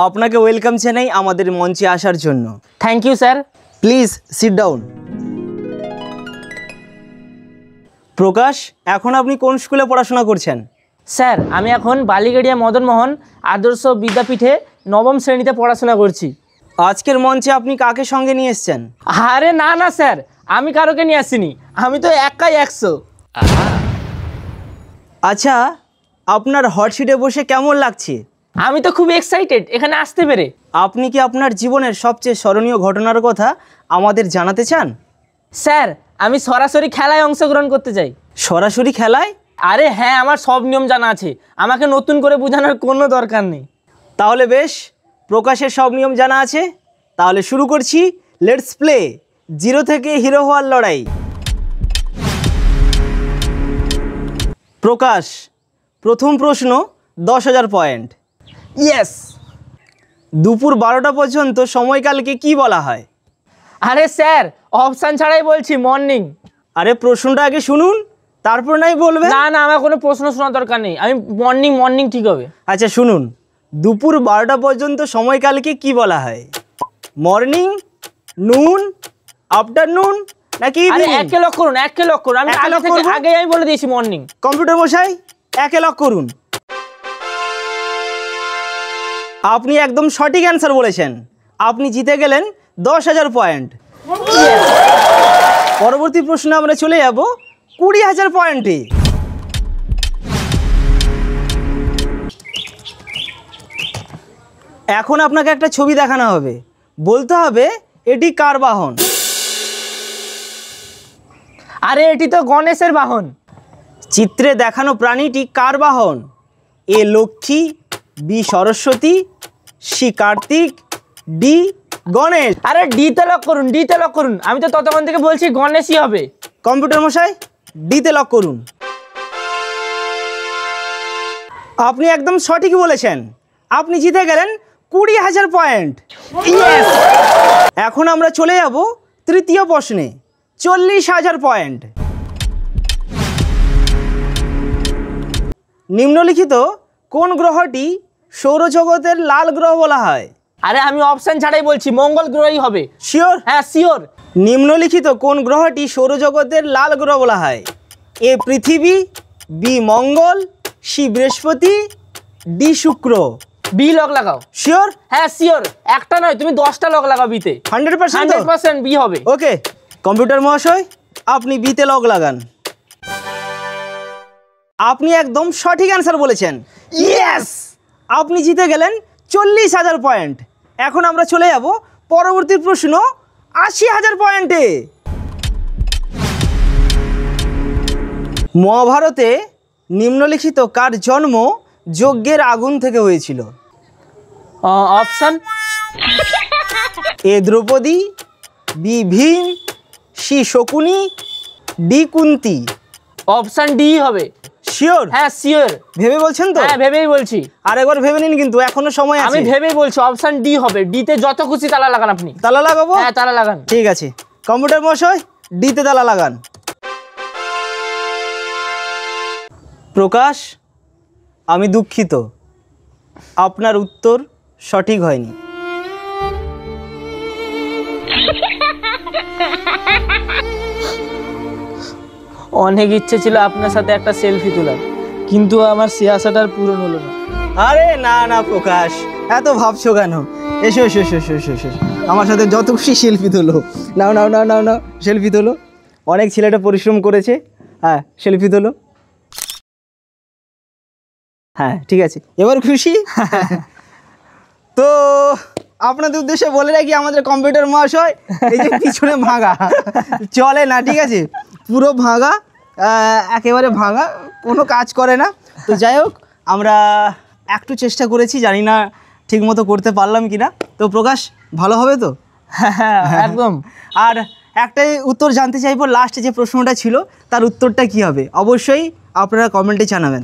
আপনাকে ওয়েলকাম জানাই আমাদের মঞ্চে আসার জন্য। Thank you sir. Please sit down. Prakash, এখন আপনি কোন স্কুলে পড়াশোনা করছেন? স্যার আমি এখন বালিগাড়িয়া মদনমোহন আদর্শ বিদ্যাপীঠে নবম শ্রেণীতে পড়াশোনা করছি। আজকের মঞ্চে আপনি কাকে সঙ্গে নিয়ে এসেছেন? আরে না না স্যার, আমি কারোকে নিয়ে আসিনি, আমি তো একাই 100। আচ্ছা, আপনার হট সিটে বসে কেমন লাগছে? আমি তো খুব এক্সাইটেড এখানে আসতে পেরে। আপনি কি আপনার জীবনের সবচেয়ে স্মরণীয় ঘটনার কথা আমাদের জানাতে চান? স্যার আমি সরাসরি খেলায় অংশগ্রহণ করতে চাই। সরাসরি খেলায়? আরে হ্যাঁ, আমার সব নিয়ম জানা আছে, আমাকে নতুন করে বোঝানোর কোনো দরকার নেই। তাহলে বেশ, প্রকাশের সব নিয়ম জানা আছে, তাহলে শুরু করছি। লেটস প্লে জিরো থেকে হিরো হওয়ার লড়াই। প্রকাশ, প্রথম প্রশ্ন 10,000 পয়েন্ট। ইয়েস। দুপুর 12টা পর্যন্ত সময়কালকে কি বলা হয়? আরে স্যার অপশান ছাড়াই বলছি, মর্নিং। আরে প্রশ্নটা আগে শুনুন, তারপর নাই বলবে। না না, আমার কোনো প্রশ্ন শোনার দরকার নেই, আমি মর্নিং ঠিক হবে। আচ্ছা শুনুন, দুপুর 12টা পর্যন্ত সময়কালকে কি বলা হয়? মর্নিং, নুন, আফটারনুন নাকি আরে ইভিনিং? একে লক করুন, আমি আগেই আমি বলে দিয়েছি মর্নিং। কম্পিউটার মশাই একে লক করুন। আপনি একদম সঠিক অ্যান্সার বলেছেন, আপনি জিতে গেলেন 10,000 পয়েন্ট। পরবর্তী প্রশ্নে আমরা চলে যাব 20,000 পয়েন্টে। এখন আপনাকে একটা ছবি দেখানো হবে, বলতে হবে এটি কার বাহন? আরে এটি তো গণেশের বাহন। চিত্রে দেখানো প্রাণীটি কার বাহন? A Lakshmi, B Saraswati, C Kartik, D Ganesh. আরে ডিতে লক করুন, আমি তো ততক্ষণ থেকে বলছি গণেশই হবে। কম্পিউটার মশাই ডিতে লক করুন। আপনি একদম সঠিক বলেছেন, আপনি জিতে গেলেন 20,000 পয়েন্ট। এখন আমরা চলে যাব তৃতীয় প্রশ্নে, 40,000 পয়েন্ট। নিম্নলিখিত কোন গ্রহটি সৌরজগতের লাল গ্রহ বলা হয়? আরে আমি অপশন ছাড়াই বলছি, মঙ্গল গ্রহই হবে। শিওর? হ্যাঁ শিওর। নিম্নলিখিত কোন গ্রহটি সৌরজগতের লাল গ্রহ বলা হয়? এ পৃথিবী, বি মঙ্গল, সি বৃহস্পতি, ডি শুক্র। বি লক লাগাও। শিওর? হ্যাঁ শিওর, একটা নয় তুমি 10টা লক লাগাও বিতে। 100% বি হবে। ওকে, কম্পিউটার মহাশয় আপনি বিতে লক লাগান। আপনি একদম সঠিক অ্যান্সার বলেছেন। ইয়েস, আপনি জিতে গেলেন 40,000 পয়েন্ট। এখন আমরা চলে যাব পরবর্তী প্রশ্ন 80,000 পয়েন্টে। মহাভারতে নিম্নলিখিত কার জন্ম যজ্ঞের আগুন থেকে হয়েছিল? Option A Draupadi, B Bhim, C Shakuni, D Kunti. Option D হবে। শিওর? হ্যাঁ শিওর। ভেবে বলছেন তো? হ্যাঁ ভেবেই বলছি। আরেকবার ভেবে নিন, কিন্তু এখনো সময় আছে। আমি ভেবেই বলছি অপশন ডি হবে। ডিতে যত খুশি তালা লাগান আপনি। তালা লাগাবো? হ্যাঁ তালা লাগান। ঠিক আছে, কম্পিউটার মহাশয় ডিতে তালা লাগান। প্রকাশ, আমি দুঃখিত, আপনার উত্তর সঠিক হয়নি। অনেক ইচ্ছে ছিল আপনার সাথে একটা সেলফি তোলার, কিন্তু আমার সে আশাটা আর পূরণ হলো না। আরে না না প্রকাশ, এত ভাবছো কেন? এসো এসো এসো এসো এসো এসো, আমার সাথে যত খুশি সেলফি তোলো। নাও নাও নাও নাও নাও, সেলফি তোলো। অনেক ছেলেটা পরিশ্রম করেছে। হ্যাঁ সেলফি তোলো। হ্যাঁ ঠিক আছে, এবার খুশি? তো আপনাদের উদ্দেশ্যে বলে রাখি, আমাদের কম্পিউটার মহাশয় এই যে পিছনে ভাঙা, চলে না, ঠিক আছে, পুরো ভাঙা, একেবারে ভাঙা, কোনো কাজ করে না। তো যাই হোক, আমরা একটু চেষ্টা করেছি, জানি না ঠিক মতো করতে পারলাম কি না। তো প্রকাশ ভালো হবে তো? হ্যাঁ একদম। আর একটাই উত্তর জানতে চাইবো, লাস্টে যে প্রশ্নটা ছিল তার উত্তরটা কি হবে, অবশ্যই আপনারা কমেন্টে জানাবেন।